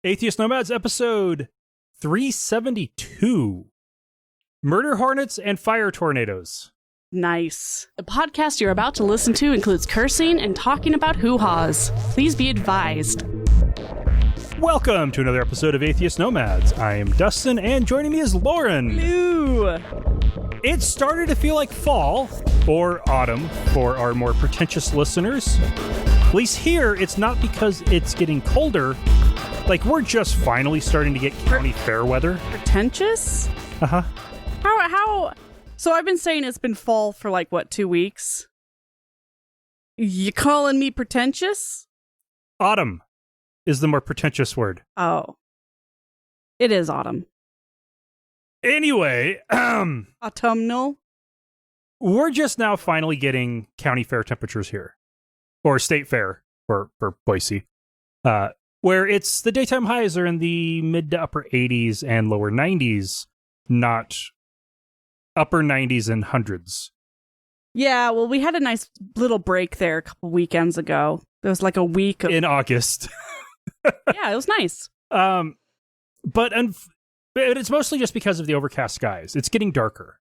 Atheist Nomads, episode 372. Murder Hornets and Fire Tornadoes. Nice. The podcast you're about to listen to includes cursing and talking about hoo-haws. Please be advised. Welcome to another episode of Atheist Nomads. I am Dustin, and joining me is Lauren. Hello. It started to feel like fall, or autumn, for our more pretentious listeners. At least here, it's not because it's getting colder. Like, we're just finally starting to get county fair weather. Pretentious? Uh-huh. How? So I've been saying it's been fall for 2 weeks? You calling me pretentious? Autumn is the more pretentious word. Oh. It is autumn. Anyway, Autumnal? we're just now finally getting county fair temperatures here. Or state fair for Boise. Where it's the daytime highs are in the mid to upper 80s and lower 90s, not upper 90s and hundreds. Yeah, well, we had a nice little break there a couple weekends ago. There was a week of... In August. Yeah, it was nice. But it's mostly just because of the overcast skies. It's getting darker.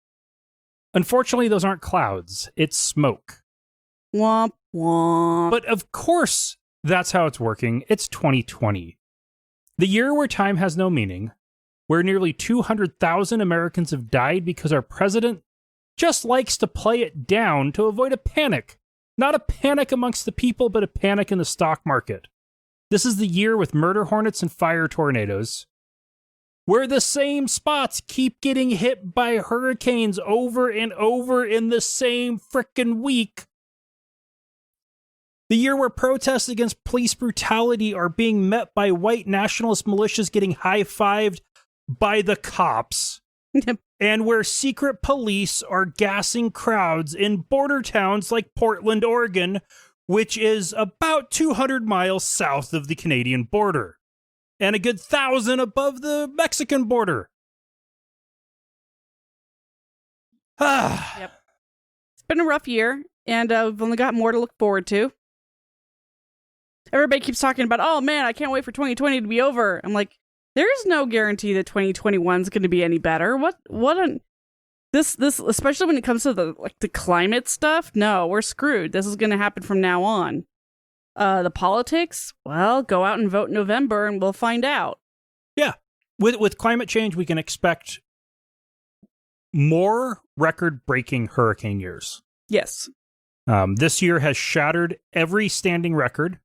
Unfortunately, those aren't clouds. It's smoke. Womp womp. But of course, that's how it's working. It's 2020. The year where time has no meaning, where nearly 200,000 Americans have died because our president just likes to play it down to avoid a panic. Not a panic amongst the people, but a panic in the stock market. This is the year with murder hornets and fire tornadoes, where the same spots keep getting hit by hurricanes over and over in the same frickin' week. The year where protests against police brutality are being met by white nationalist militias getting high-fived by the cops. And where secret police are gassing crowds in border towns like Portland, Oregon, which is about 200 miles south of the Canadian border. And a good 1,000 above the Mexican border. Yep. It's been a rough year, and we've only got more to look forward to. Everybody keeps talking about, oh man, I can't wait for 2020 to be over. I'm like, there's no guarantee that 2021 is going to be any better. This, especially when it comes to the climate stuff. No, we're screwed. This is going to happen from now on. The politics, well, go out and vote in November and we'll find out. Yeah. With climate change, we can expect more record-breaking hurricane years. Yes. This year has shattered every standing record,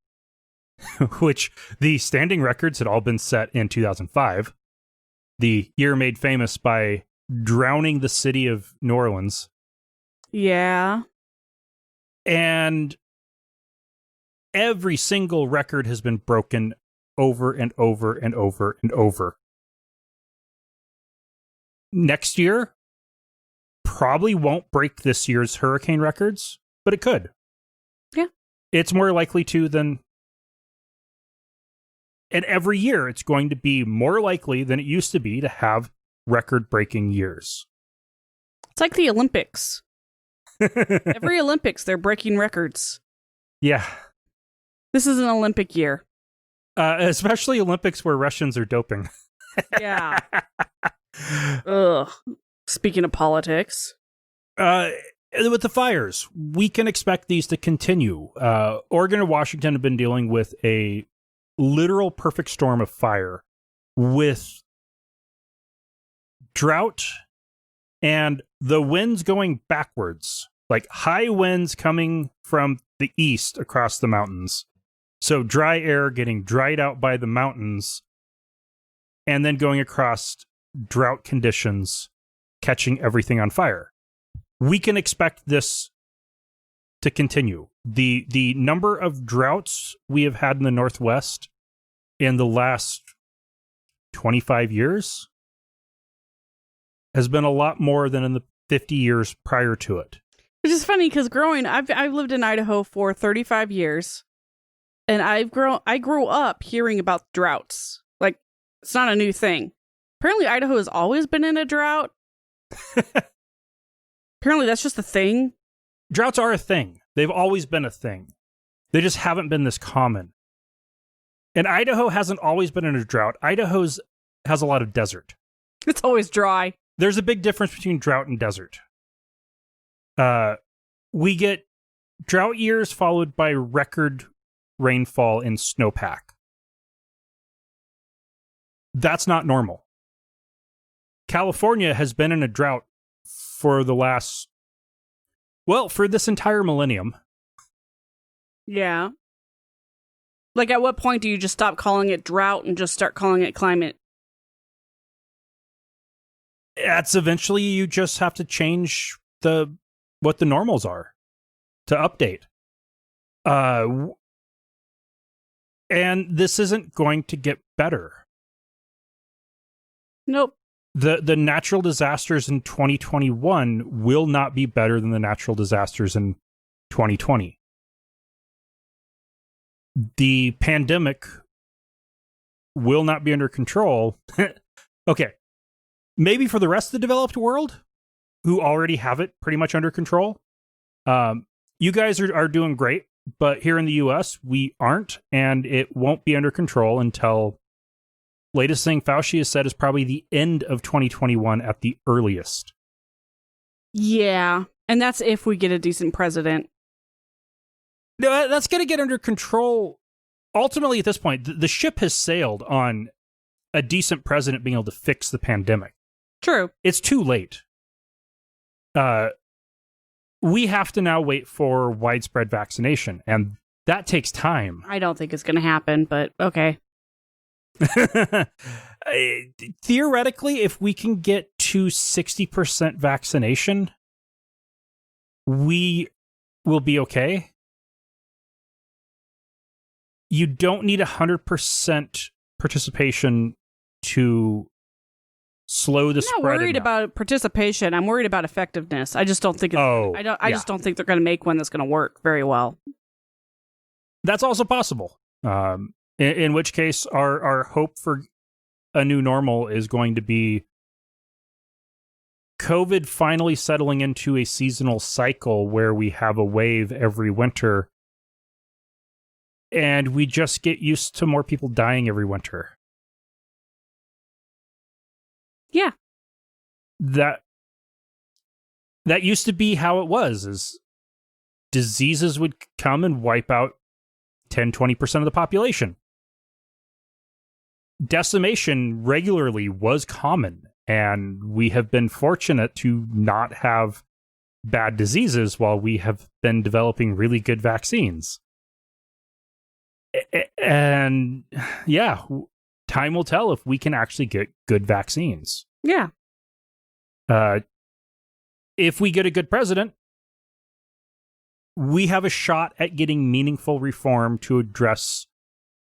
which the standing records had all been set in 2005. The year made famous by drowning the city of New Orleans. Yeah. And every single record has been broken over and over and over and over. Next year probably won't break this year's hurricane records, but it could. Yeah. It's more likely to than... And every year it's going to be more likely than it used to be to have record-breaking years. It's like the Olympics. Every Olympics, they're breaking records. Yeah. This is an Olympic year. Especially Olympics where Russians are doping. Yeah. Ugh. Speaking of politics. With the fires, we can expect these to continue. Oregon and Washington have been dealing with a literal perfect storm of fire with drought and the winds going backwards, like high winds coming from the east across the mountains. So dry air getting dried out by the mountains and then going across drought conditions, catching everything on fire. We can expect this to continue. The number of droughts we have had in the Northwest in the last 25 years has been a lot more than in the 50 years prior to it. Which is funny because I've lived in Idaho for 35 years, and I grew up hearing about droughts. It's not a new thing. Apparently, Idaho has always been in a drought. Apparently, that's just a thing. Droughts are a thing. They've always been a thing. They just haven't been this common. And Idaho hasn't always been in a drought. Idaho's has a lot of desert. It's always dry. There's a big difference between drought and desert. We get drought years followed by record rainfall and snowpack. That's not normal. California has been in a drought for for this entire millennium. Yeah. Like, at what point do you just stop calling it drought and just start calling it climate? That's eventually you just have to change what the normals are to update. And this isn't going to get better. Nope. The natural disasters in 2021 will not be better than the natural disasters in 2020. The pandemic will not be under control. Okay. Maybe for the rest of the developed world, who already have it pretty much under control. You guys are doing great, but here in the US, we aren't, and it won't be under control until, latest thing Fauci has said, is probably the end of 2021 at the earliest. Yeah, and that's if we get a decent president. No, that's going to get under control. Ultimately, at this point, the ship has sailed on a decent president being able to fix the pandemic. True. It's too late. We have to now wait for widespread vaccination, and that takes time. I don't think it's going to happen, but okay. Theoretically, if we can get to 60% vaccination, we will be okay. You don't need 100% participation to slow the spread. I'm not worried about participation. I'm worried about effectiveness. I just don't think I just don't think they're going to make one that's going to work very well. That's also possible. In which case, our hope for a new normal is going to be COVID finally settling into a seasonal cycle where we have a wave every winter, and we just get used to more people dying every winter. Yeah. That used to be how it was, is diseases would come and wipe out 10-20% of the population. Decimation regularly was common, and we have been fortunate to not have bad diseases while we have been developing really good vaccines. And yeah, time will tell if we can actually get good vaccines. Yeah. If we get a good president, we have a shot at getting meaningful reform to address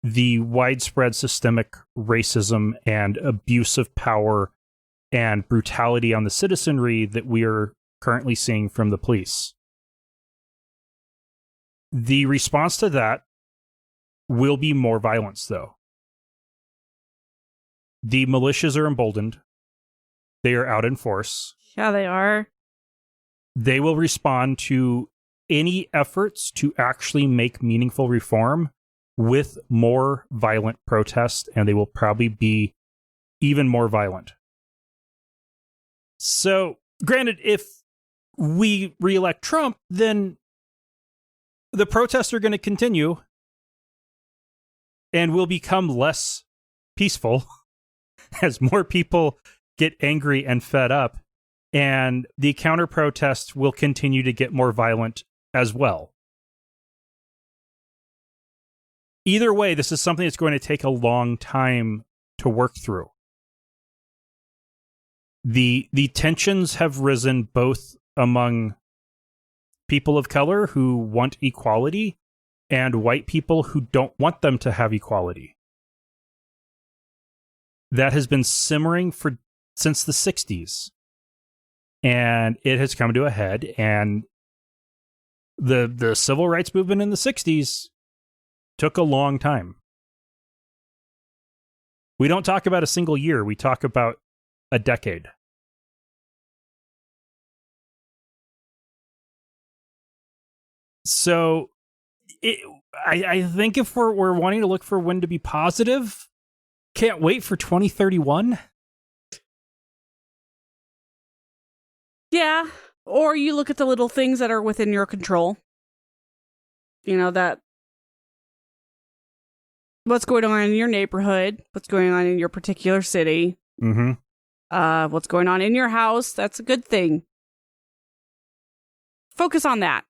the widespread systemic racism and abuse of power and brutality on the citizenry that we are currently seeing from the police. The response to that will be more violence, though. The militias are emboldened. They are out in force. Yeah, they are. They will respond to any efforts to actually make meaningful reform with more violent protest, and they will probably be even more violent. So, granted, if we re-elect Trump, then the protests are going to continue and will become less peaceful as more people get angry and fed up, and the counter-protests will continue to get more violent as well. Either way, this is something that's going to take a long time to work through. The tensions have risen both among people of color who want equality and white people who don't want them to have equality. That has been simmering since the 60s. And it has come to a head, and the civil rights movement in the 60s took a long time. We don't talk about a single year, we talk about a decade. So I think if we're wanting to look for when to be positive, can't wait for 2031. Yeah. Or you look at the little things that are within your control. You know, that what's going on in your neighborhood, what's going on in your particular city, what's going on in your house. That's a good thing. Focus on that.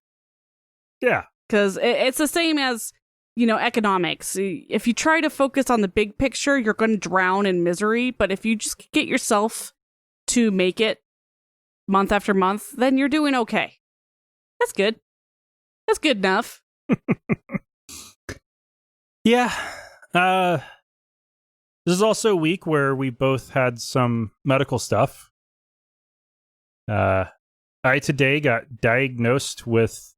Yeah. Because it's the same as, economics. If you try to focus on the big picture, you're going to drown in misery. But if you just get yourself to make it month after month, then you're doing okay. That's good. That's good enough. Yeah. This is also a week where we both had some medical stuff. I today got diagnosed with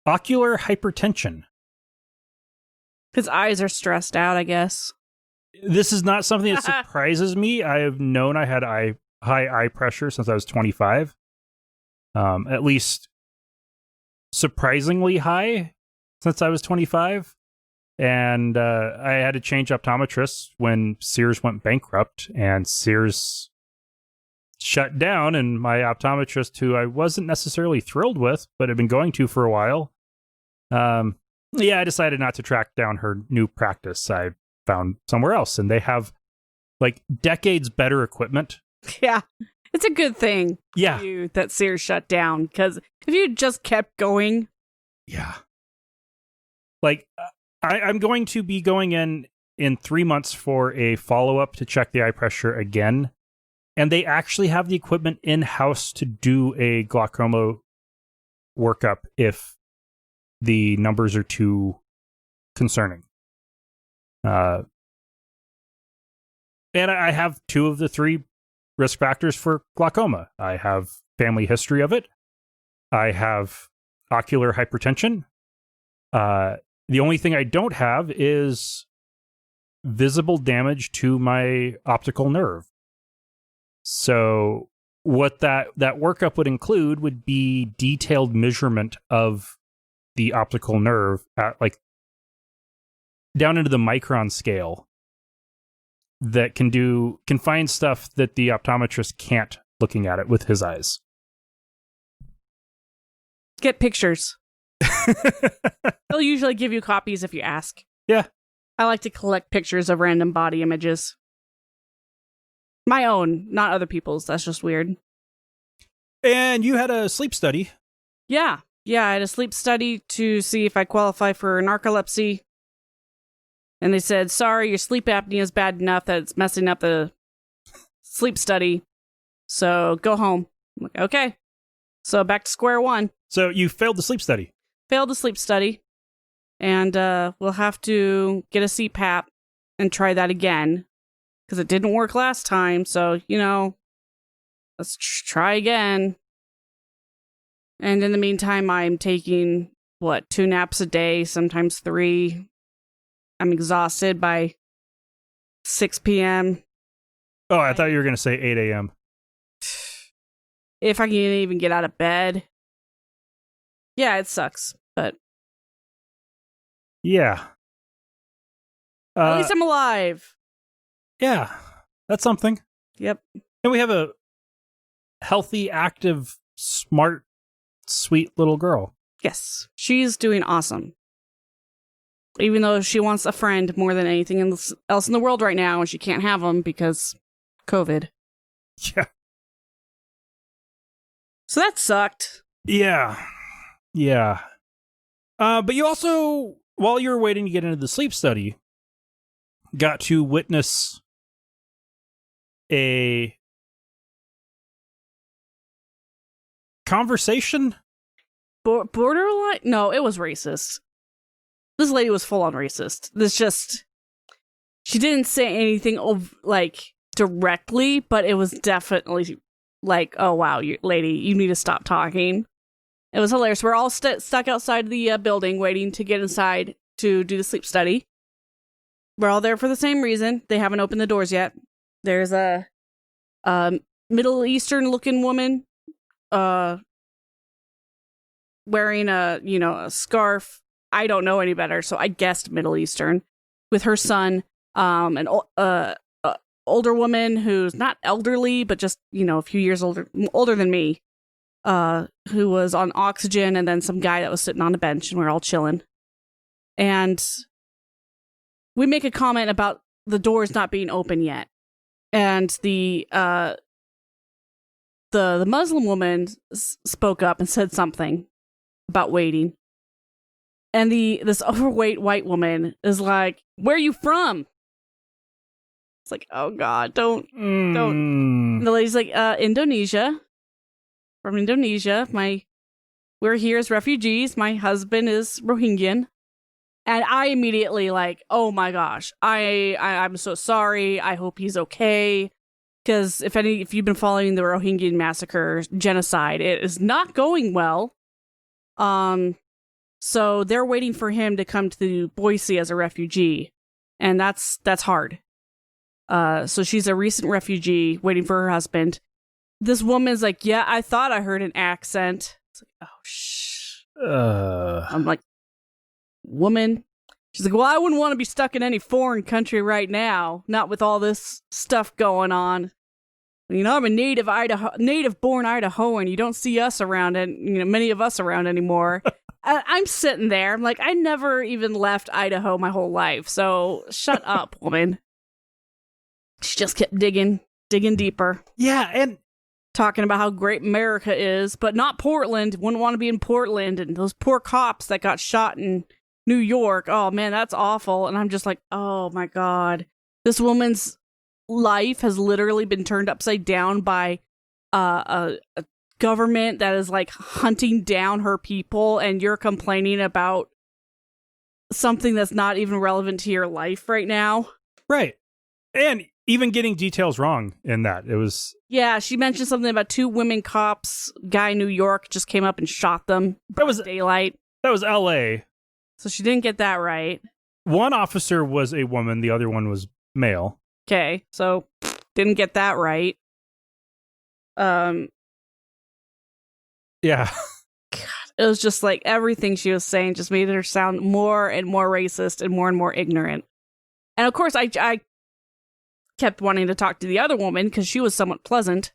ocular hypertension. His eyes are stressed out, I guess. This is not something that surprises me. I have known I had high eye pressure since I was 25. At least surprisingly high since I was 25. And I had to change optometrists when Sears went bankrupt, and Sears shut down, and my optometrist, who I wasn't necessarily thrilled with, but had been going to for a while, I decided not to track down her new practice. I found somewhere else, and they have decades better equipment. Yeah, it's a good thing. Yeah, that Sears shut down, because if you just kept going, yeah, I'm going to be going in 3 months for a follow-up to check the eye pressure again. And they actually have the equipment in-house to do a glaucoma workup if the numbers are too concerning. And I have 2 of the 3 risk factors for glaucoma. I have family history of it. I have ocular hypertension. The only thing I don't have is visible damage to my optical nerve. So what that workup would include would be detailed measurement of the optical nerve at down into the micron scale that can find stuff that the optometrist can't looking at it with his eyes. Get pictures. They'll usually give you copies if you ask. Yeah. I like to collect pictures of random body images. My own, not other people's. That's just weird. And you had a sleep study. Yeah. I had a sleep study to see if I qualify for narcolepsy. And they said, sorry, your sleep apnea is bad enough that it's messing up the sleep study. So go home. I'm like, okay. So back to square one. So you failed the sleep study. Failed the sleep study. And we'll have to get a CPAP and try that again. Because it didn't work last time. So, let's try again. And in the meantime, I'm taking, 2 naps a day, sometimes 3. I'm exhausted by 6 p.m. Oh, I thought you were going to say 8 a.m. If I can even get out of bed. Yeah, it sucks, but... Yeah. At least I'm alive. Yeah, that's something. Yep. And we have a healthy, active, smart, sweet little girl. Yes, she's doing awesome. Even though she wants a friend more than anything else in the world right now, and she can't have them because COVID. Yeah. So that sucked. Yeah. But you also, while you were waiting to get into the sleep study, got to witness a conversation? Borderline? No, it was racist. This lady was full on racist. She didn't say anything directly, but it was definitely oh wow, lady, you need to stop talking. It was hilarious. We're all stuck outside the building waiting to get inside to do the sleep study. We're all there for the same reason. They haven't opened the doors yet. There's a Middle Eastern looking woman wearing a scarf, I don't know any better, so I guessed Middle Eastern, with her son, an older woman who's not elderly, but just, a few years older than me, who was on oxygen, and then some guy that was sitting on a bench, and we we're all chilling. And we make a comment about the doors not being open yet. And the Muslim woman spoke up and said something about waiting. And this overweight white woman is like, "Where are you from?" It's like, oh God, don't. And the lady's like, Indonesia. From Indonesia. We're here as refugees. My husband is Rohingyan. And I immediately like, oh my gosh, I'm so sorry. I hope he's okay. Because if you've been following the Rohingya massacre genocide, it is not going well. So they're waiting for him to come to Boise as a refugee, and that's hard. So she's a recent refugee waiting for her husband. This woman's like, yeah, I thought I heard an accent. It's like, oh shh. I'm like, woman. She's like, well, I wouldn't want to be stuck in any foreign country right now, not with all this stuff going on. I'm a native-born Idahoan. You don't see us around, and many of us around anymore. I'm sitting there. I'm like, I never even left Idaho my whole life. So shut up, woman. She just kept digging deeper. Yeah, and talking about how great America is, but not Portland. Wouldn't want to be in Portland, and those poor cops that got shot in New York. Oh man, that's awful. And I'm just like, oh my God. This woman's life has literally been turned upside down by a government that is like hunting down her people, and you're complaining about something that's not even relevant to your life right now. Right. And even getting details wrong in that. It was... Yeah, she mentioned something about 2 women cops. Guy in New York just came up and shot them. That was daylight. That was L.A. So she didn't get that right. One officer was a woman. The other one was male. Okay, so didn't get that right. Yeah. God, it was just like everything she was saying just made her sound more and more racist and more ignorant. And of course, I kept wanting to talk to the other woman because she was somewhat pleasant.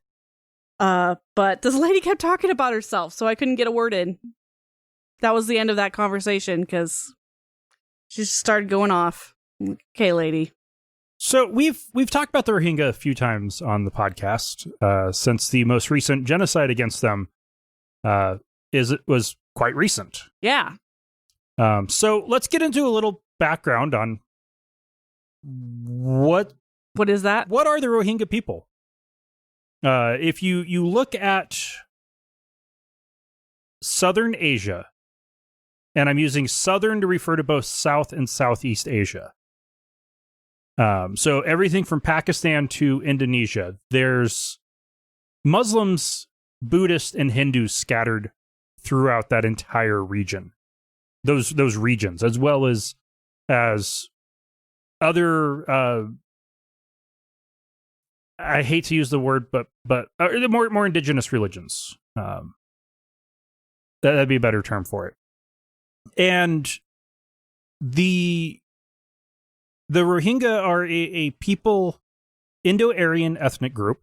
But this lady kept talking about herself, so I couldn't get a word in. That was the end of that conversation because she just started going off. Okay, lady. So we've talked about the Rohingya a few times on the podcast since the most recent genocide against them was quite recent. Yeah. So let's get into a little background on what is that? What are the Rohingya people? If you look at Southern Asia, and I'm using Southern to refer to both South and Southeast Asia. So everything from Pakistan to Indonesia, there's Muslims, Buddhists, and Hindus scattered throughout that entire region. Those regions, as well as other. I hate to use the word, but more indigenous religions. That'd be a better term for it. And the Rohingya are a people, Indo-Aryan ethnic group.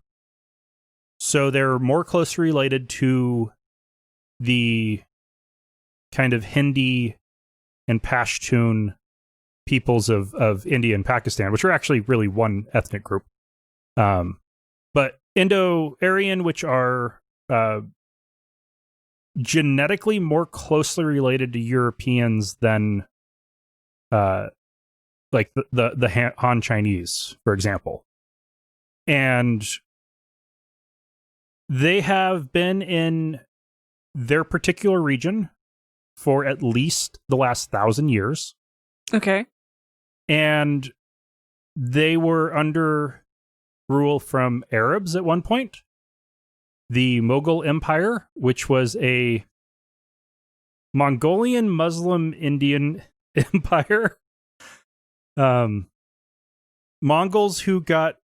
So they're more closely related to the kind of Hindi and Pashtun peoples of India and Pakistan, which are actually really one ethnic group. But Indo-Aryan, which are genetically more closely related to Europeans than like the Han Chinese, for example. And they have been in their particular region for at least the last 1,000 years. Okay. And they were under rule from Arabs at one point. The Mughal Empire, which was a Mongolian Muslim Indian empire. Mongols who got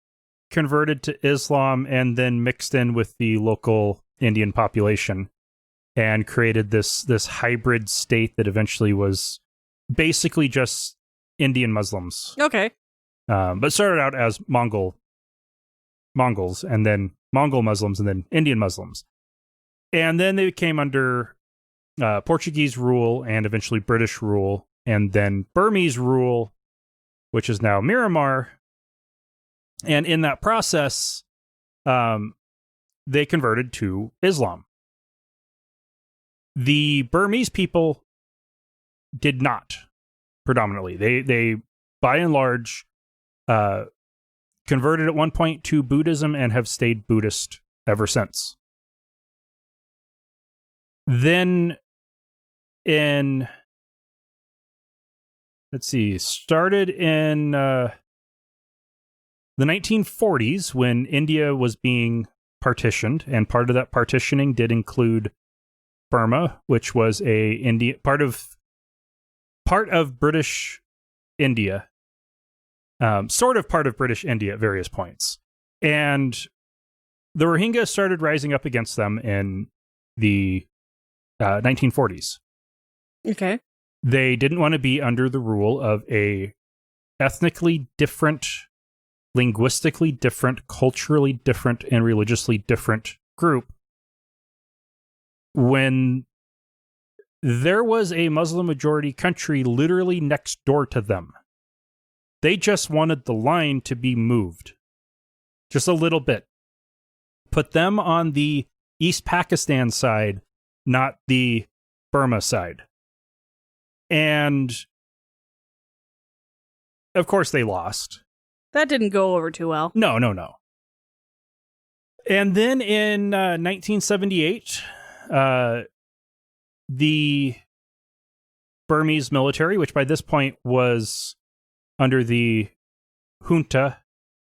converted to Islam and then mixed in with the local Indian population and created this hybrid state that eventually was basically just Indian Muslims. Okay. But started out as Mongols, and then Mongol Muslims, and then Indian Muslims. And then they came under Portuguese rule and eventually British rule, and then Burmese rule, which is now Myanmar. And in that process, they converted to Islam. The Burmese people did not predominantly. They by and large, converted at one point to Buddhism and have stayed Buddhist ever since. Then started in the 1940s when India was being partitioned, and part of that partitioning did include Burma, which was part of British India, sort of part of British India at various points. And the Rohingya started rising up against them in the 1940s. Okay. They didn't want to be under the rule of a ethnically different, linguistically different, culturally different, and religiously different group when there was a Muslim majority country literally next door to them. They just wanted the line to be moved just a little bit. Put them on the East Pakistan side, not the Burma side. And of course they lost. That didn't go over too well. No. And then in 1978, the Burmese military, which by this point was under the junta,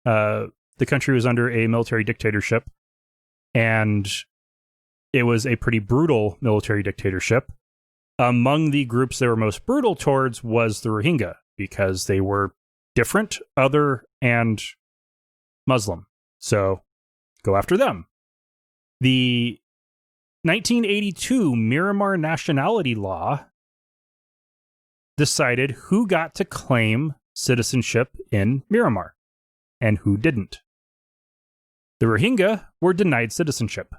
the country was under a military dictatorship, and it was a pretty brutal military dictatorship. Among the groups they were most brutal towards was the Rohingya, because they were different, other, and Muslim. So go after them. The 1982 Myanmar nationality law decided who got to claim citizenship in Myanmar and who didn't. The Rohingya were denied citizenship.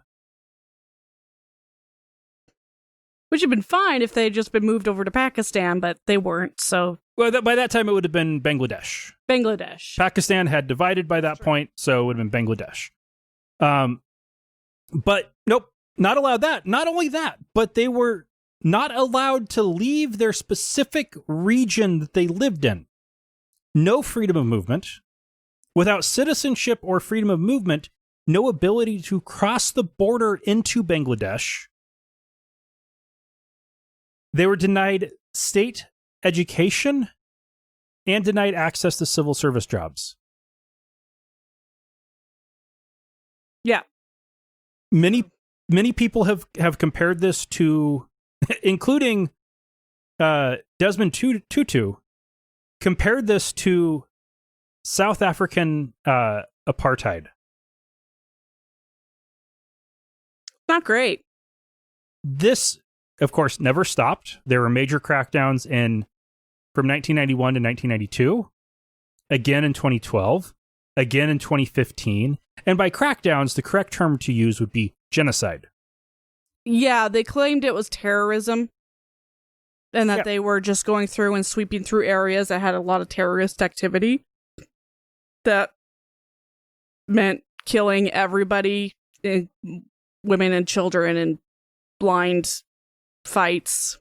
Which would have been fine if they had just been moved over to Pakistan, but they weren't, so... Well, by that time, it would have been Bangladesh. Pakistan had divided by that point, so it would have been Bangladesh. But nope, not allowed that. Not only that, but they were not allowed to leave their specific region that they lived in. No freedom of movement. Without citizenship or freedom of movement, no ability to cross the border into Bangladesh. They were denied state education and denied access to civil service jobs. Yeah. Many people have compared this to, including Desmond Tutu, compared this to South African apartheid. Not great. This, of course, never stopped. There were major crackdowns from 1991 to 1992, again in 2012, again in 2015. And by crackdowns, the correct term to use would be genocide. Yeah, they claimed it was terrorism and that they were just going through and sweeping through areas that had a lot of terrorist activity. That meant killing everybody, women and children, in blind fights.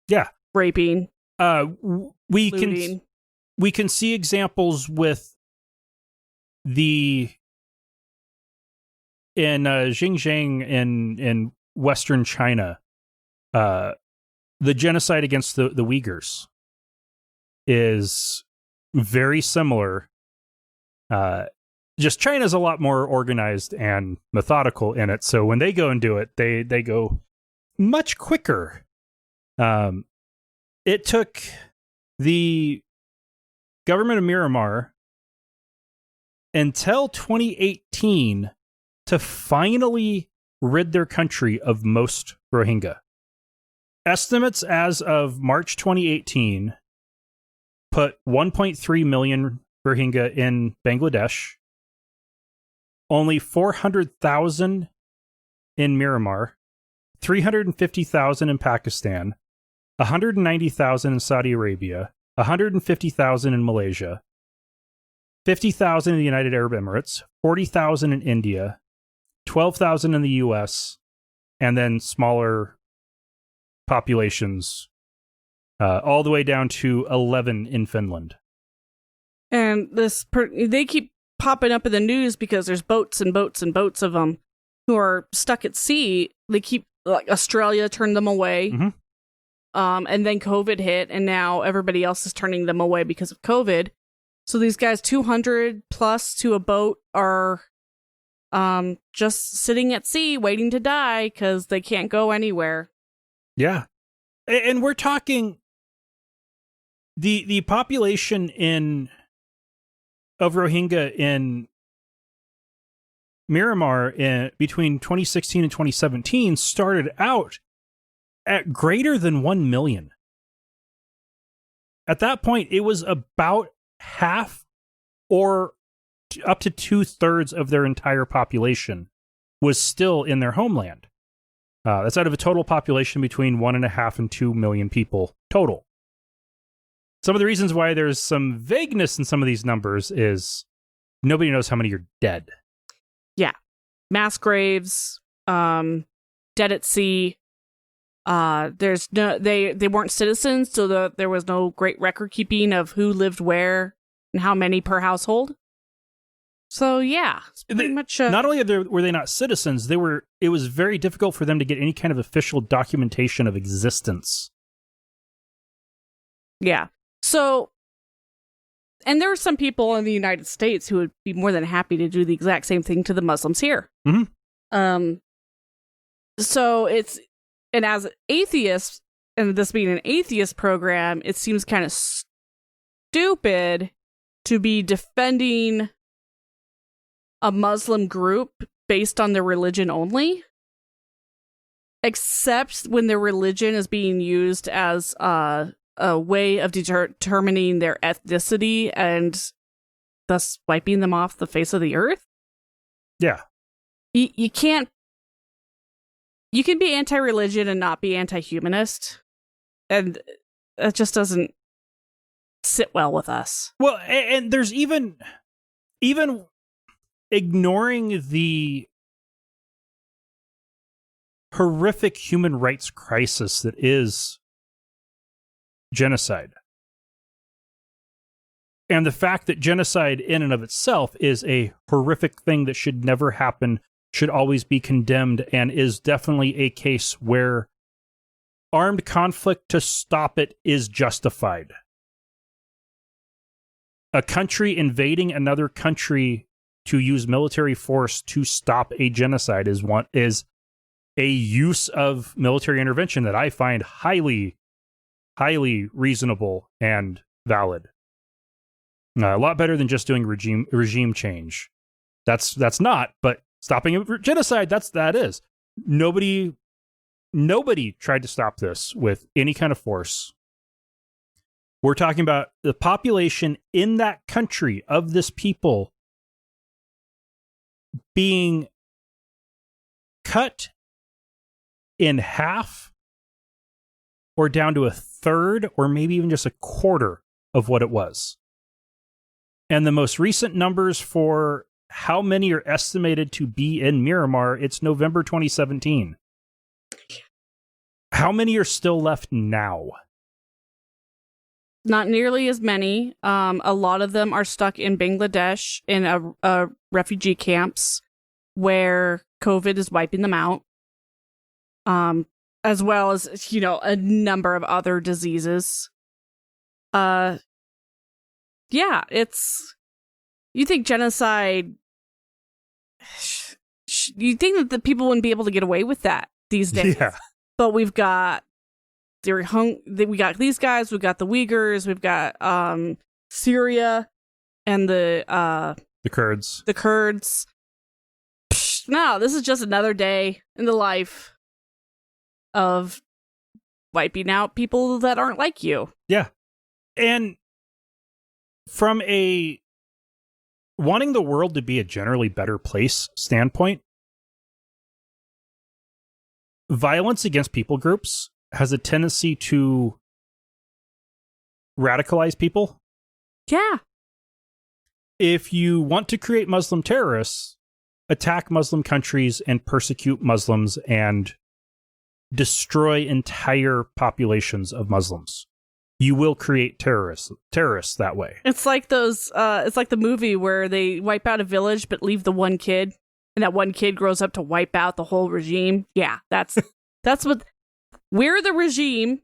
Yeah. Raping. We looting. can see examples with in Xinjiang in Western China, the genocide against the Uyghurs is very similar. Just China's a lot more organized and methodical in it. So when they go and do it, they go much quicker. It took the government of Myanmar until 2018 to finally rid their country of most Rohingya. Estimates as of March 2018 put 1.3 million Rohingya in Bangladesh, only 400,000 in Myanmar, 350,000 in Pakistan, 190,000 in Saudi Arabia, 150,000 in Malaysia, 50,000 in the United Arab Emirates, 40,000 in India, 12,000 in the US, and then smaller populations, all the way down to 11 in Finland. And they keep popping up in the news because there's boats and boats and boats of them who are stuck at sea. They keep, like, Australia turned them away. Mm-hmm. And then COVID hit, and now everybody else is turning them away because of COVID. So these guys, 200 plus to a boat, are just sitting at sea waiting to die because they can't go anywhere. Yeah. And we're talking the population of Rohingya in Myanmar between 2016 and 2017 started out at greater than 1 million. At that point, it was about half or up to 2/3 of their entire population was still in their homeland. That's out of a total population between 1.5 and 2 million people total. Some of the reasons why there's some vagueness in some of these numbers is nobody knows how many are dead. Yeah. Mass graves, dead at sea. There's no, they weren't citizens, so there was no great record keeping of who lived where and how many per household. So yeah, it's pretty much. Not only were they not citizens, it was very difficult for them to get any kind of official documentation of existence. Yeah. So, and there were some people in the United States who would be more than happy to do the exact same thing to the Muslims here. Mm-hmm. So and as atheists, and this being an atheist program, it seems kind of stupid to be defending a Muslim group based on their religion only, except when their religion is being used as a way of determining their ethnicity and thus wiping them off the face of the earth. Yeah. You can't. You can be anti-religion and not be anti-humanist, and that just doesn't sit well with us. Well, and there's even ignoring the horrific human rights crisis that is genocide. And the fact that genocide in and of itself is a horrific thing that should never happen, should always be condemned, and is definitely a case where armed conflict to stop it is justified. A country invading another country to use military force to stop a genocide is a use of military intervention that I find highly, highly reasonable and valid. A lot better than just doing regime change. That's not, but stopping a genocide, that is. Nobody tried to stop this with any kind of force. We're talking about the population in that country of this people being cut in half or down to a third or maybe even just a quarter of what it was. And the most recent numbers for how many are estimated to be in Myanmar, it's November 2017. How many are still left now? Not nearly as many. A lot of them are stuck in Bangladesh in a refugee camps where COVID is wiping them out. As well as, a number of other diseases. Yeah, you think genocide, you think that the people wouldn't be able to get away with that these days. Yeah. But we got these guys, we've got the Uyghurs, we've got Syria and the Kurds. The Kurds. No, this is just another day in the life of wiping out people that aren't like you. Yeah. And from a wanting the world to be a generally better place standpoint, violence against people groups has a tendency to radicalize people. Yeah. If you want to create Muslim terrorists, attack Muslim countries and persecute Muslims and destroy entire populations of Muslims. You will create terrorists that way. It's like those it's like the movie where they wipe out a village but leave the one kid, and that one kid grows up to wipe out the whole regime. Yeah, that's what we're the regime,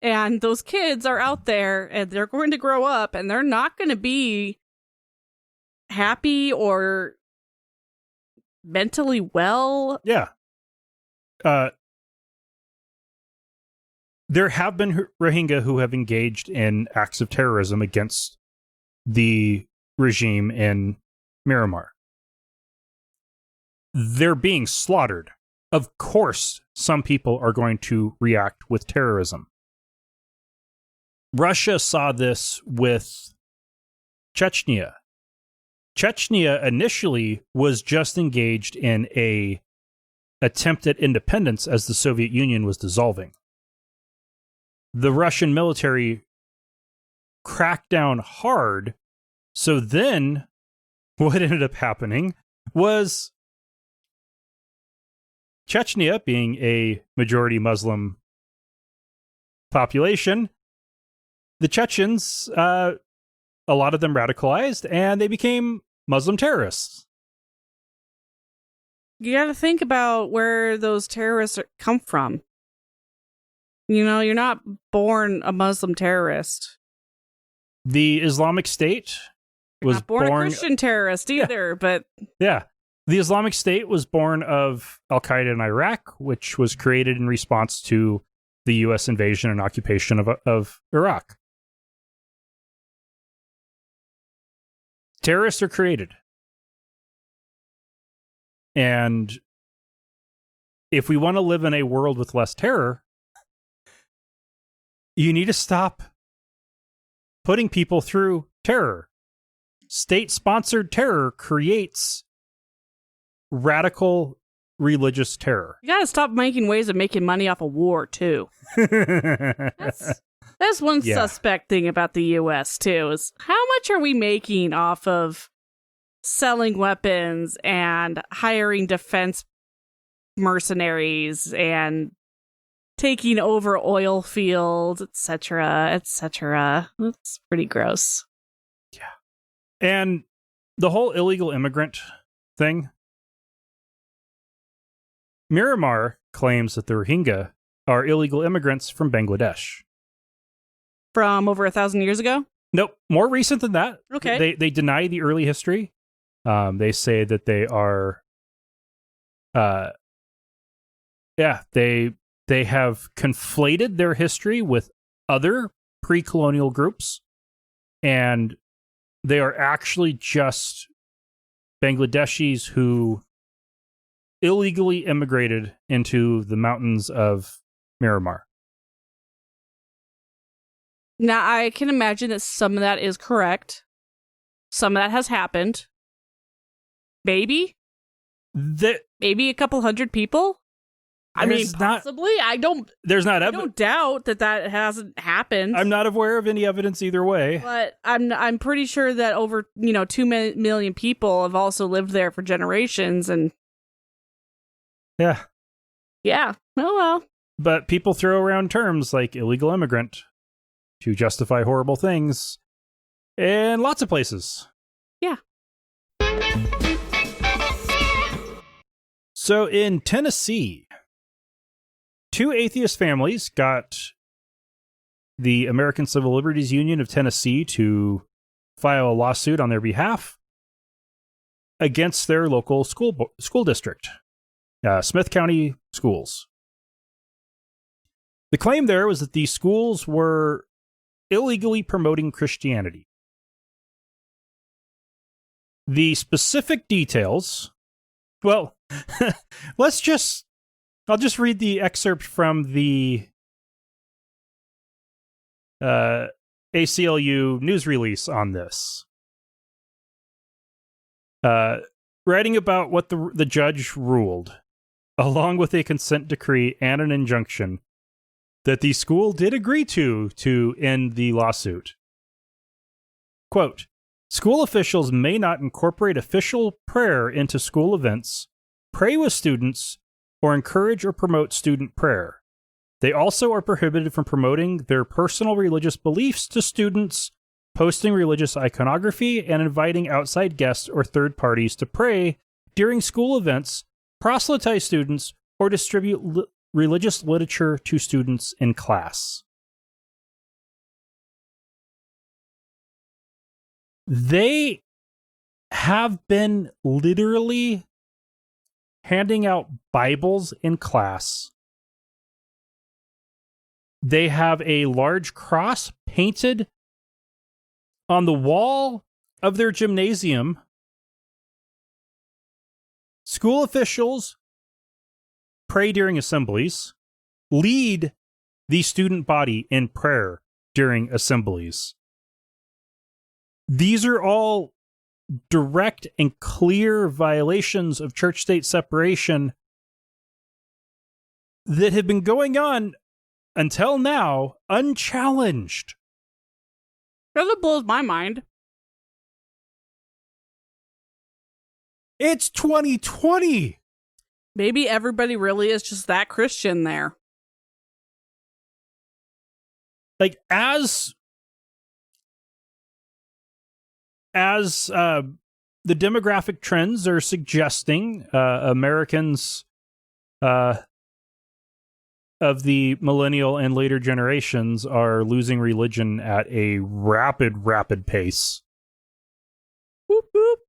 and those kids are out there and they're going to grow up and they're not going to be happy or mentally well. Yeah. There have been Rohingya who have engaged in acts of terrorism against the regime in Myanmar. They're being slaughtered. Of course, some people are going to react with terrorism. Russia saw this with Chechnya. Chechnya initially was just engaged in a attempt at independence as the Soviet Union was dissolving. The Russian military cracked down hard. So then what ended up happening was Chechnya, being a majority Muslim population, the Chechens, a lot of them radicalized and they became Muslim terrorists. You got to think about where those terrorists come from. You know, you're not born a Muslim terrorist. The Islamic State was not born a Christian terrorist either, but... Yeah. The Islamic State was born of Al-Qaeda in Iraq, which was created in response to the U.S. invasion and occupation of Iraq. Terrorists are created. And if we want to live in a world with less terror, you need to stop putting people through terror. State-sponsored terror creates radical religious terror. You gotta stop making ways of making money off of war, too. That's one suspect thing about the U.S., too, is how much are we making off of selling weapons and hiring defense mercenaries and taking over oil fields, etc., etc. That's pretty gross. Yeah. And the whole illegal immigrant thing, Myanmar claims that the Rohingya are illegal immigrants from Bangladesh. From over 1,000 years ago? Nope, more recent than that. Okay. They deny the early history. They say that they are, they have conflated their history with other pre-colonial groups, and they are actually just Bangladeshis who illegally immigrated into the mountains of Myanmar. Now, I can imagine that some of that is correct. Some of that has happened. Maybe? Maybe a couple hundred people? I mean, possibly. I don't doubt that hasn't happened. I'm not aware of any evidence either way. But I'm pretty sure that over 2 million people have also lived there for generations, and yeah. Oh well. But people throw around terms like illegal immigrant to justify horrible things in lots of places. Yeah. So in Tennessee, 2 atheist families got the American Civil Liberties Union of Tennessee to file a lawsuit on their behalf against their local school district, Smith County Schools. The claim there was that these schools were illegally promoting Christianity. The specific details, well, I'll just read the excerpt from the ACLU news release on this. Writing about what the judge ruled, along with a consent decree and an injunction that the school did agree to end the lawsuit. Quote, school officials may not incorporate official prayer into school events, pray with students, or encourage or promote student prayer. They also are prohibited from promoting their personal religious beliefs to students, posting religious iconography, and inviting outside guests or third parties to pray during school events, proselytize students, or distribute religious literature to students in class. They have been literally handing out Bibles in class. They have a large cross painted on the wall of their gymnasium. School officials pray during assemblies, lead the student body in prayer during assemblies. These are all direct and clear violations of church-state separation that have been going on until now, unchallenged. That blows my mind. It's 2020. Maybe everybody really is just that Christian there. Like, as the demographic trends are suggesting, Americans of the millennial and later generations are losing religion at a rapid pace. Whoop, whoop.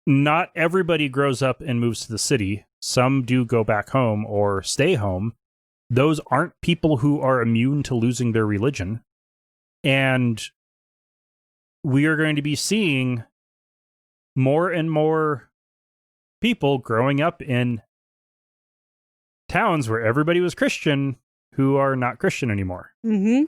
Not everybody grows up and moves to the city. Some do go back home or stay home. Those aren't people who are immune to losing their religion. And we are going to be seeing more and more people growing up in towns where everybody was Christian who are not Christian anymore. Mm-hmm.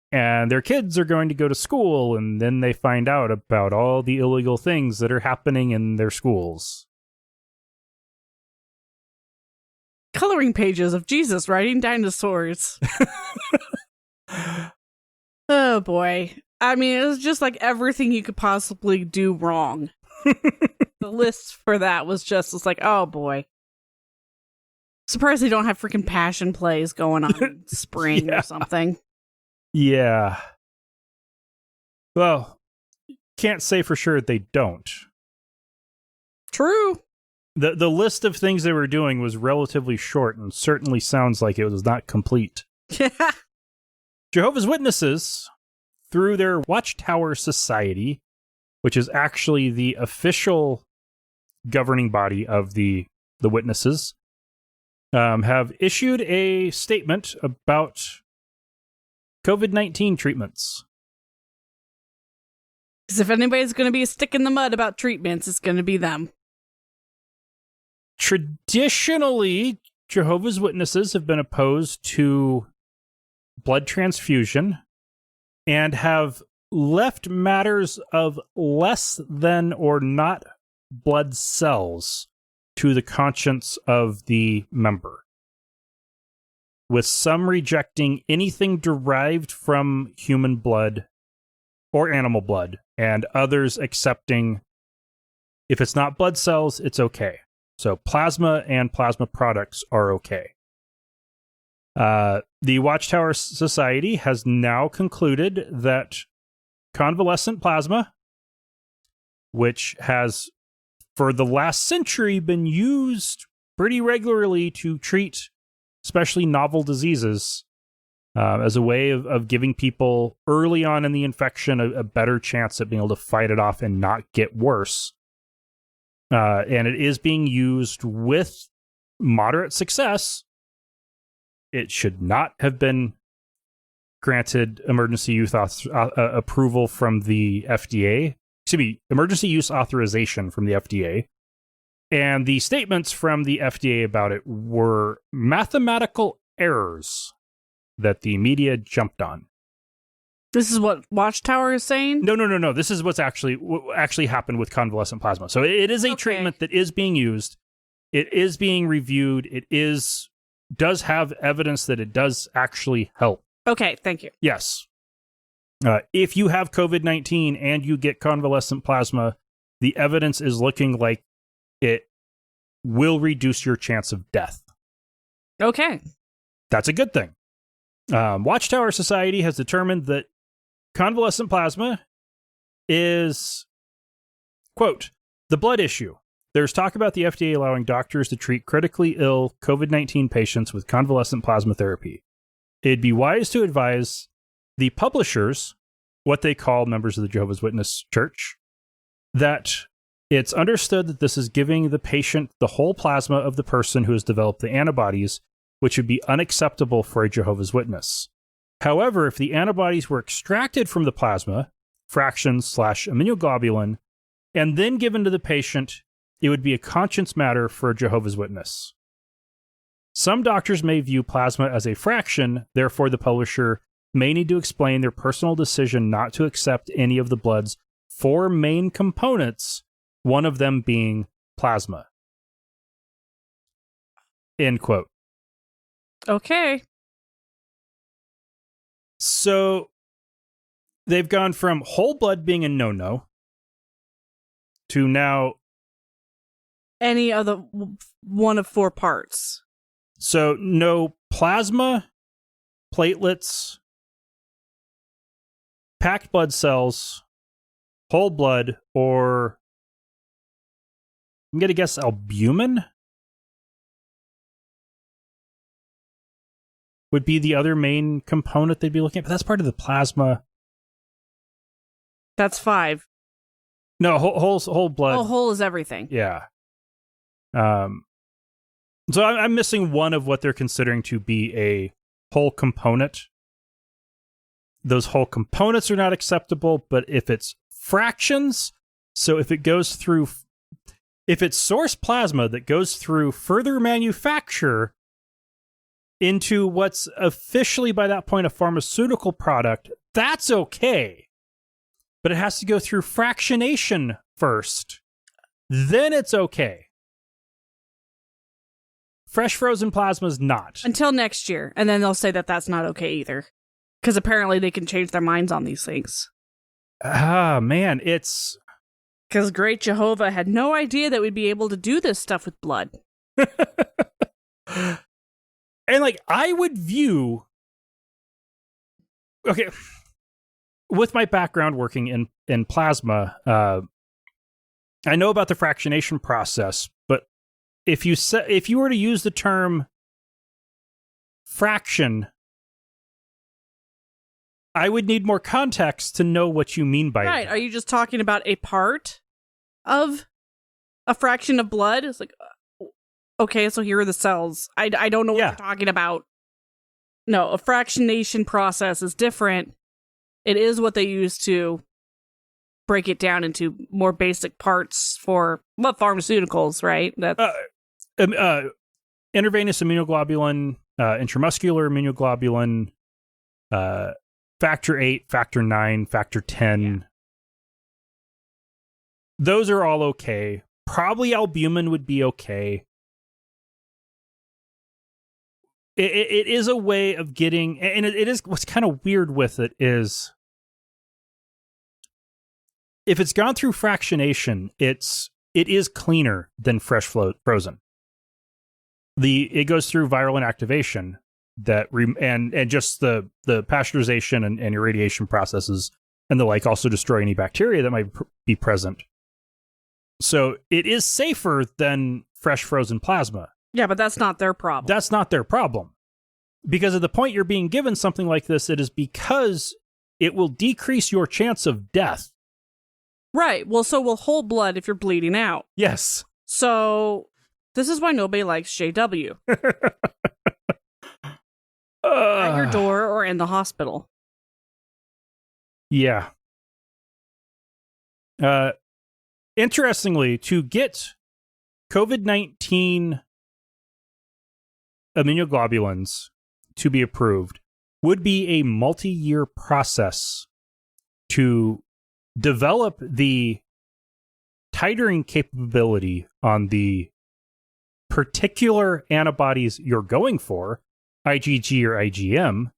And their kids are going to go to school, and then they find out about all the illegal things that are happening in their schools. Coloring pages of Jesus riding dinosaurs. Oh boy. I mean, it was just like everything you could possibly do wrong. The list for that was just, it's like, oh boy. Surprised they don't have freaking passion plays going on in spring or something. Yeah. Well, can't say for sure they don't. True. The list of things they were doing was relatively short and certainly sounds like it was not complete. Yeah. Jehovah's Witnesses, through their Watchtower Society, which is actually the official governing body of the witnesses, have issued a statement about COVID-19 treatments. Because if anybody's going to be a stick in the mud about treatments, it's going to be them. Traditionally, Jehovah's Witnesses have been opposed to blood transfusion and have left matters of less than or not blood cells to the conscience of the member, with some rejecting anything derived from human blood or animal blood, and others accepting if it's not blood cells, it's okay. So plasma and plasma products are okay. The Watchtower Society has now concluded that convalescent plasma, which has for the last century been used pretty regularly to treat especially novel diseases, as a way of giving people early on in the infection a better chance at being able to fight it off and not get worse. And it is being used with moderate success. It should not have been granted emergency use approval from the FDA. Excuse me, emergency use authorization from the FDA. And the statements from the FDA about it were mathematical errors. that the media jumped on. This is what Watchtower is saying? No. This is what actually happened with convalescent plasma. So it is a treatment that is being used. It is being reviewed. It does have evidence that it does actually help. Okay, thank you. Yes. If you have COVID-19 and you get convalescent plasma, the evidence is looking like it will reduce your chance of death. Okay. That's a good thing. Watchtower Society has determined that convalescent plasma is, quote, the blood issue. There's talk about the FDA allowing doctors to treat critically ill COVID-19 patients with convalescent plasma therapy. It'd be wise to advise the publishers, what they call members of the Jehovah's Witness Church, that it's understood that this is giving the patient the whole plasma of the person who has developed the antibodies, which would be unacceptable for a Jehovah's Witness. However, if the antibodies were extracted from the plasma, fractions/immunoglobulin, and then given to the patient, it would be a conscience matter for a Jehovah's Witness. Some doctors may view plasma as a fraction, therefore the publisher may need to explain their personal decision not to accept any of the blood's 4 main components, one of them being plasma. End quote. Okay. So they've gone from whole blood being a no-no to now Any of the one of 4 parts. So no plasma, platelets, packed blood cells, whole blood, or I'm going to guess albumin would be the other main component they'd be looking at, but that's part of the plasma. That's 5. No, whole blood. Oh, whole is everything. Yeah. So I'm missing one of what they're considering to be a whole component. Those whole components are not acceptable, but if it's fractions, so if it's source plasma that goes through further manufacture into what's officially by that point a pharmaceutical product, that's okay. But it has to go through fractionation first. Then it's okay. Fresh frozen plasma is not. Until next year. And then they'll say that that's not okay either. Because apparently they can change their minds on these things. Ah, man, it's... Because Great Jehovah had no idea that we'd be able to do this stuff with blood. And, like, I would view... Okay, with my background working in plasma, I know about the fractionation process, but if you were to use the term fraction, I would need more context to know what you mean by Right, it. are you just talking about a part of a fraction of blood? It's like, okay, so here are the cells. I don't know what you're talking about. No, a fractionation process is different. It is what they use to break it down into more basic parts for pharmaceuticals, right? That's intravenous immunoglobulin, intramuscular immunoglobulin, factor 8, factor 9, factor 10. Yeah. Those are all okay. Probably albumin would be okay. It is a way of getting, and it is, what's kind of weird with it is, if it's gone through fractionation, it is cleaner than fresh frozen. It goes through viral inactivation and just the pasteurization and irradiation processes and the like also destroy any bacteria that might be present. So it is safer than fresh frozen plasma. Yeah, but that's not their problem. That's not their problem. Because at the point you're being given something like this, it is because it will decrease your chance of death. Right. Well, so will whole blood if you're bleeding out. Yes. So this is why nobody likes JW. At your door or in the hospital. Yeah. Interestingly, to get COVID-19 immunoglobulins to be approved, would be a multi-year process to develop the titering capability on the particular antibodies you're going for, IgG or IgM.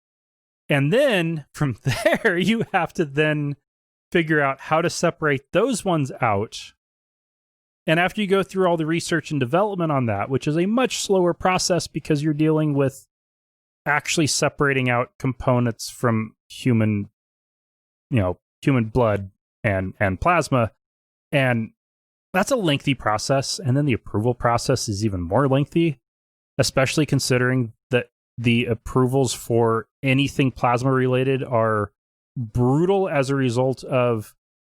And then from there, you have to then figure out how to separate those ones out. And after you go through all the research and development on that, which is a much slower process because you're dealing with actually separating out components from human blood and plasma. And that's a lengthy process. And then the approval process is even more lengthy, especially considering that the approvals for anything plasma related are brutal as a result of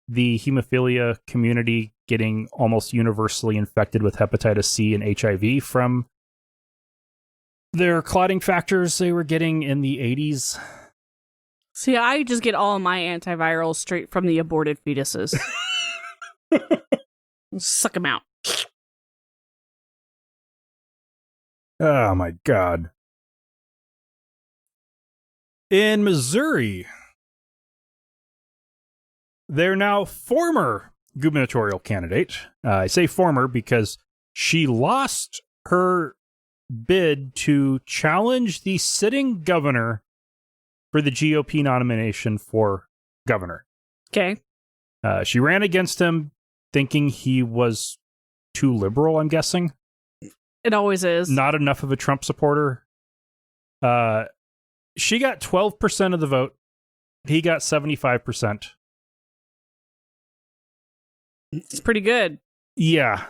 the hemophilia community getting almost universally infected with hepatitis C and HIV from their clotting factors they were getting in the 80s. See, I just get all of my antivirals straight from the aborted fetuses. Suck them out. Oh my God. In Missouri, their now former gubernatorial candidate, I say former because she lost her bid to challenge the sitting governor for the GOP nomination for governor. Okay. She ran against him thinking he was too liberal, I'm guessing. It always is. Not enough of a Trump supporter. She got 12% of the vote. He got 75%. It's pretty good. Yeah.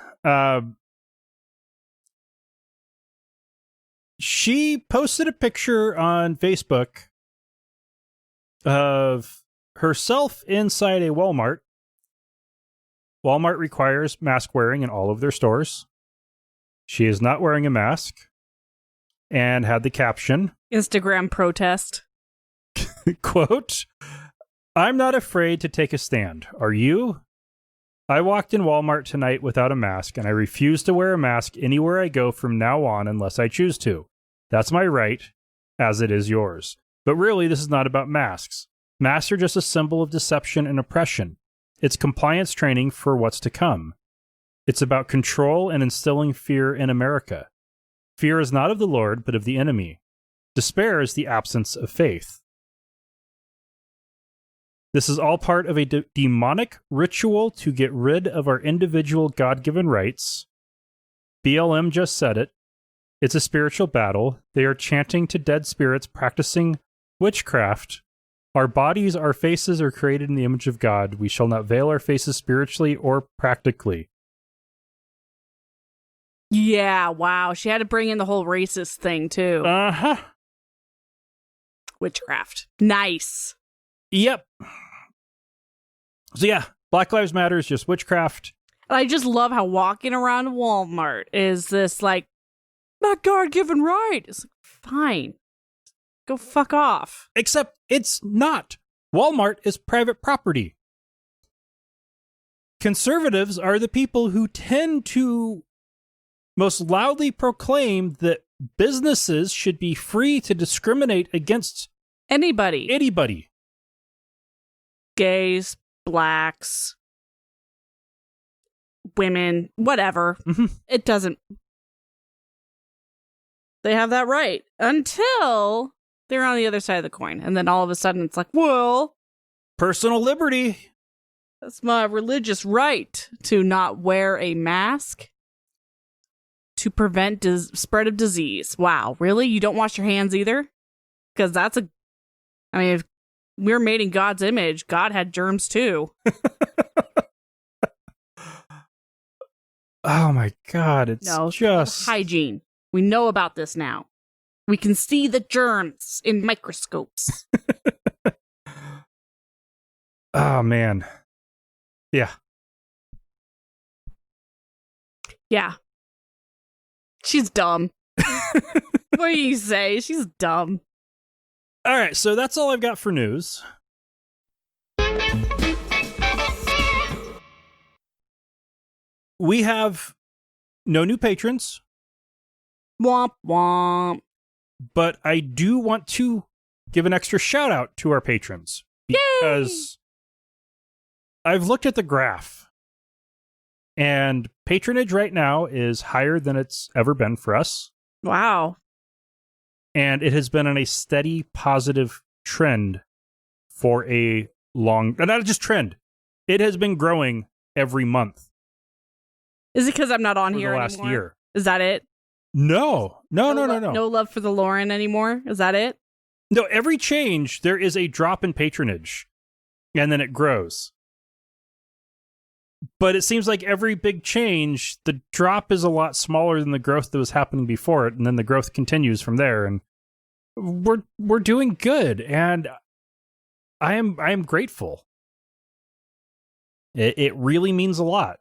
She posted a picture on Facebook of herself inside a Walmart. Walmart requires mask wearing in all of their stores. She is not wearing a mask and had the caption, Instagram protest. quote, "I'm not afraid to take a stand. Are you? I walked in Walmart tonight without a mask, and I refuse to wear a mask anywhere I go from now on unless I choose to. That's my right, as it is yours. But really, this is not about masks. Masks are just a symbol of deception and oppression. It's compliance training for what's to come. It's about control and instilling fear in America. Fear is not of the Lord, but of the enemy. Despair is the absence of faith. This is all part of a demonic ritual to get rid of our individual God-given rights. BLM just said it. It's a spiritual battle. They are chanting to dead spirits, practicing witchcraft. Our bodies, our faces are created in the image of God. We shall not veil our faces spiritually or practically." Yeah, wow. She had to bring in the whole racist thing, too. Uh-huh. Witchcraft. Nice. Yep. So yeah, Black Lives Matter is just witchcraft. And I just love how walking around Walmart is this, like, my God-given right. It's like, fine. Go fuck off. Except it's not. Walmart is private property. Conservatives are the people who tend to most loudly proclaim that businesses should be free to discriminate against Anybody. Gays, blacks, women, whatever. Mm-hmm. It doesn't. They have that right until they're on the other side of the coin. And then all of a sudden it's like, well, Personal liberty. That's my religious right to not wear a mask to prevent spread of disease. Wow, really? You don't wash your hands either? Because if we're made in God's image, God had germs too. Oh my God, it's just hygiene. We know about this now. We can see the germs in microscopes. Oh man. Yeah. Yeah. She's dumb. What do you say? She's dumb. All right, so that's all I've got for news. We have no new patrons. Womp womp. But I do want to give an extra shout out to our patrons because I've looked at the graph and patronage right now is higher than it's ever been for us. Wow. And it has been on a steady positive trend for a long, not just trend. It has been growing every month. Is it because I'm not on here the last anymore? year. Is that it? No. No love for the Lauren anymore? Is that it? No, every change, there is a drop in patronage, and then it grows. But it seems like every big change, the drop is a lot smaller than the growth that was happening before it, and then the growth continues from there. And we're doing good, and I am grateful. It really means a lot.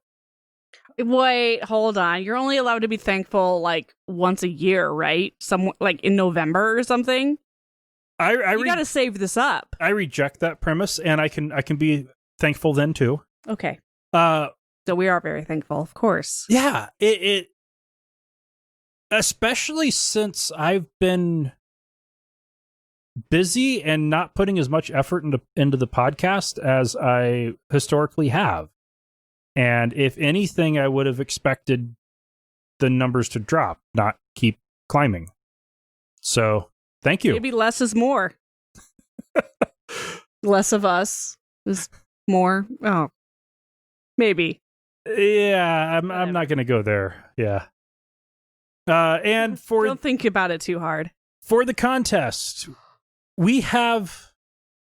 Wait, hold on. You're only allowed to be thankful like once a year, right? Like in November or something. You got to save this up. I reject that premise, and I can be thankful then too. Okay. So we are very thankful, of course. Yeah, it especially since I've been busy and not putting as much effort into the podcast as I historically have. And if anything, I would have expected the numbers to drop, not keep climbing. So, thank you. Maybe less is more. Less of us is more. Oh, maybe. Yeah, I'm not going to go there. Yeah. And don't think about it too hard. For the contest, we have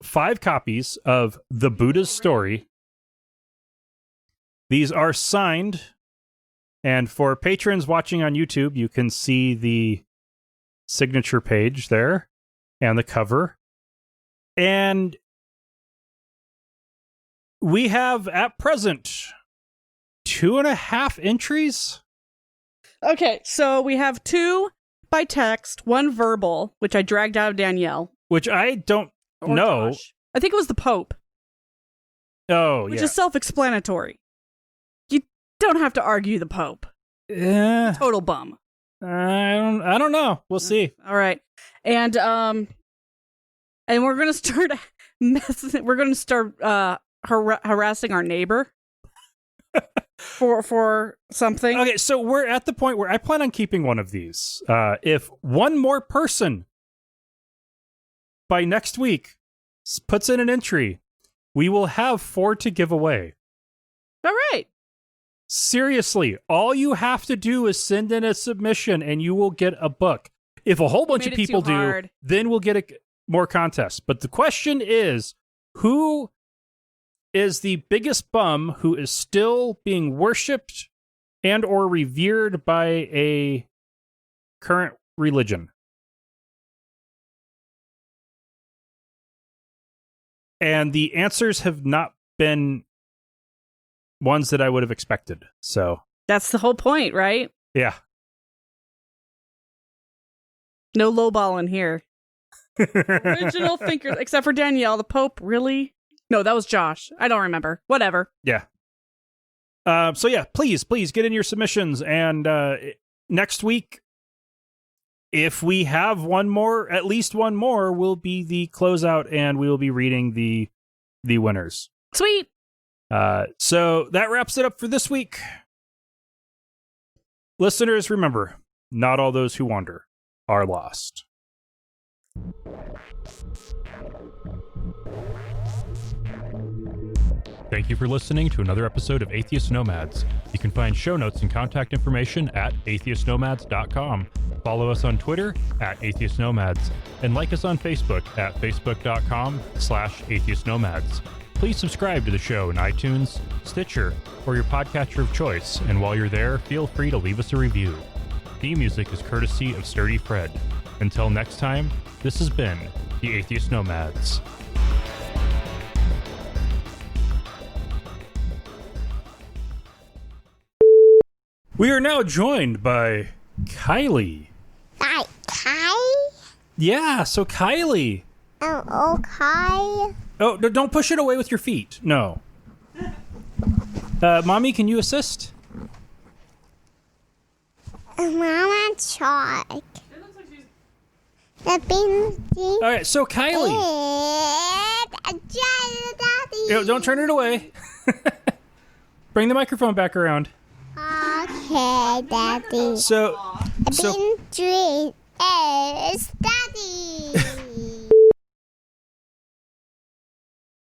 5 copies of The Buddha's Story. These are signed, and for patrons watching on YouTube, you can see the signature page there and the cover. And we have, at present, 2.5 entries. Okay, so we have 2 by text, 1 verbal, which I dragged out of Danielle. Which I don't know. Josh. I think it was the Pope. Oh, which is self-explanatory. You don't have to argue the Pope. Total bum. I don't know. We'll see. All right. And we're going to start harassing our neighbor for something. Okay, so we're at the point where I plan on keeping one of these. If one more person by next week puts in an entry, we will have 4 to give away. All right. Seriously, all you have to do is send in a submission and you will get a book. If a whole bunch of people do, then we'll get more contests. But the question is, who is the biggest bum who is still being worshipped and or revered by a current religion? And the answers have not been ones that I would have expected. So that's the whole point, right? Yeah. No lowballing here. Original thinkers, except for Danielle. The Pope, really? No, that was Josh. I don't remember. Whatever. Yeah. So yeah, please get in your submissions. And next week, if we have one more, at least one more, will be the closeout, and we will be reading the winners. Sweet. So that wraps it up for this week. Listeners, remember, not all those who wander are lost. Thank you for listening to another episode of Atheist Nomads. You can find show notes and contact information at atheistnomads.com. Follow us on Twitter at Atheist Nomads, and like us on Facebook at facebook.com/Atheist Nomads. Please subscribe to the show in iTunes, Stitcher, or your podcatcher of choice, and while you're there, feel free to leave us a review. Theme music is courtesy of Sturdy Fred. Until next time, this has been the Atheist Nomads. We are now joined by Kylie. Hi, Kai? Yeah, so Kylie. Oh, okay. Oh, no, don't push it away with your feet. No. Mommy, can you assist? Mama, check. All right, so Kylie. Don't turn it away. Bring the microphone back around. Okay, Daddy. So Dream is Daddy.